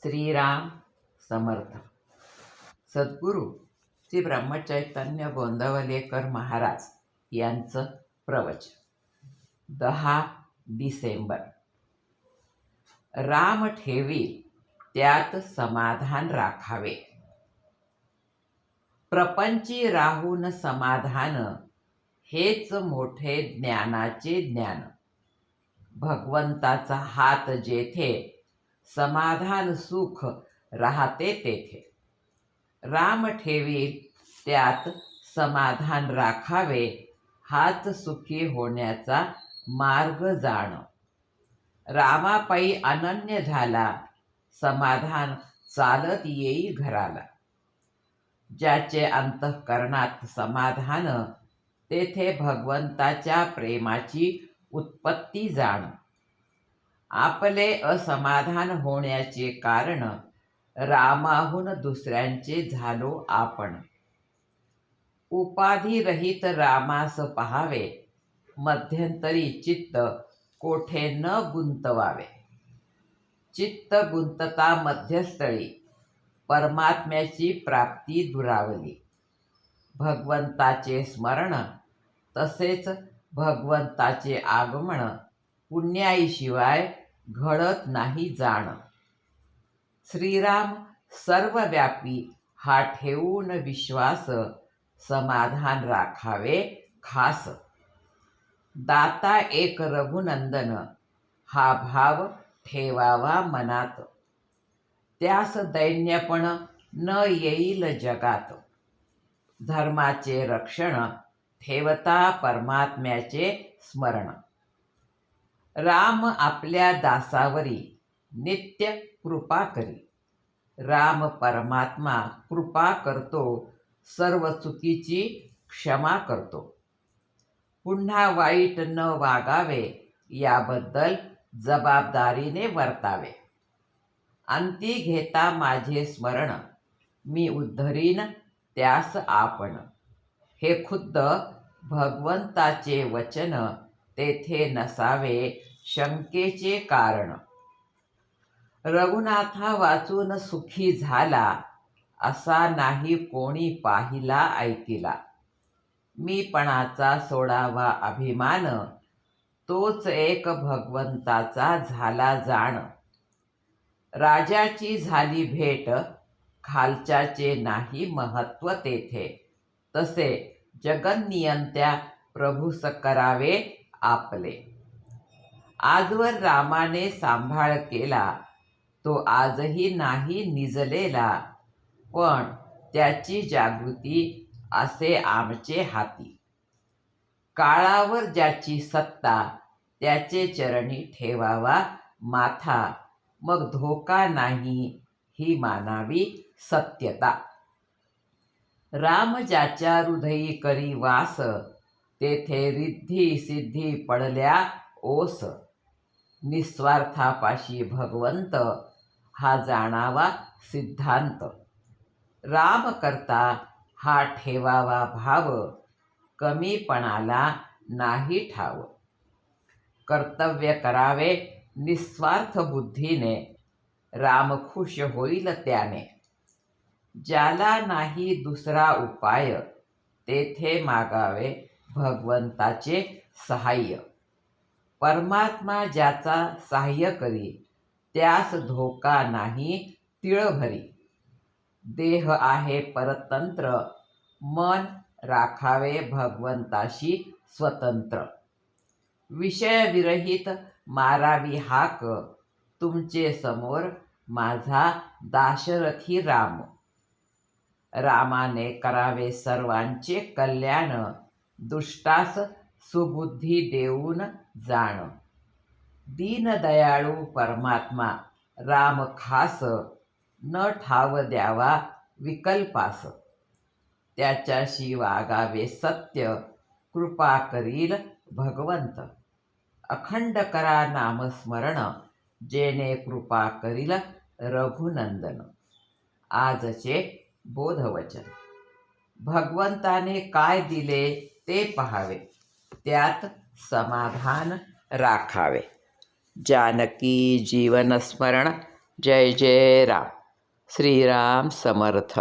श्रीराम समर्थ. सद्गुरू श्री ब्रह्मचैतन्य गोंदवलेकर महाराज यांचं प्रवचन 10 डिसेंबर. राम ठेवी त्यात समाधान राखावे. प्रपंची राहून समाधान, हेच मोठे ज्ञानाचे ज्ञान. भगवंताचा हात जेथे, समाधान सुख राहते तेथे. राम ठेवी त्यात समाधान राखावे, हाच सुखी होण्याचा मार्ग जाण. रामापायी अनन्य झाला, समाधान चालत येई घराला. ज्याचे अंतःकरणात समाधान, तेथे भगवंताच्या प्रेमाची उत्पत्ती जाण. आपले असमाधान होण्याचे कारण, रामाहून दुसऱ्यांचे झालो आपण. उपाधिरहित रामास पहावे, मध्यंतरी चित्त कोठे न गुंतवावे. चित्त गुंतता मध्यस्थळी, परमात्म्याची प्राप्ती दुरावली. भगवंताचे स्मरण, तसेच भगवंताचे आगमन, पुण्याईशिवाय घडत नाही जाण. श्रीराम सर्वव्यापी हा ठेवून विश्वास, समाधान राखावे खास. दाता एक रघुनंदन, हा भाव ठेवावा मनात. त्यास दैन्यपण न येईल जगात. धर्माचे रक्षण, ठेवता परमात्म्याचे स्मरण. राम आपल्या दासावरी, नित्य कृपा करी. राम परमात्मा कृपा करतो, सर्व चुकीची क्षमा करतो. पुन्हा वाईट न वागावे, याबद्दल जबाबदारीने वर्तावे. अंती घेता माझे स्मरण, मी उद्धरीन त्यास आपण. हे खुद्द भगवंताचे वचन, तेथे नसावे शंकेचे कारण. रघुनाथा वाचून सुखी झाला, असा नाही कोणी पाहिला ऐकिला. मीपणाचा सोडावा अभिमान, तोच एक भगवंताचा झाला जाण. राजाची झाली भेट, खालच्याचे नाही महत्त्व तेथे. तसे जगन्नियंत्या प्रभूस करावे आपले. आजवर रामाने सांभाळ केला, तो आजही नाही निजलेला. पण त्याची जागृती असे आमचे हाती. काळावर ज्याची सत्ता, त्याचे चरणी ठेवावा माथा. मग धोका नाही, ही मानावी सत्यता. राम ज्याच्या हृदयी करी वास, तेथे रिद्धी सिद्धी पडल्या ओस. निस्वार्थापाशी भगवंत, हा जाणावा सिद्धांत. राम करता हा ठेवावा भाव, कमीपणाला नाही ठाव. कर्तव्य करावे निस्वार्थ बुद्धीने, राम खुश होईल त्याने. ज्याला नाही दुसरा उपाय, तेथे मागावे भगवंताचे सहाय्य. परमात्मा ज्याचा सहाय्य करी, त्यास धोका नाही तिळभरी. देह आहे परतंत्र, मन राखावे भगवंताशी स्वतंत्र. विषयविरहित मारावी हाक, तुमचे समोर माझा दाशरथी राम. रामाने करावे सर्वांचे कल्याण, दुष्टास सुबुद्धी देऊन जाण. दीनदयाळू परमात्मा राम खास, न ठाव द्यावा विकल्पास. त्याच्याशी वागावे सत्य, कृपा करील भगवंत. अखंड करा नामस्मरण, जेणे कृपा करील रघुनंदन. आजचे बोधवचन. भगवंताने काय दिले ते पहावे, त्यात समाधान राखावे. जानकी जीवन स्मरण जय जय राम. श्रीराम समर्थ.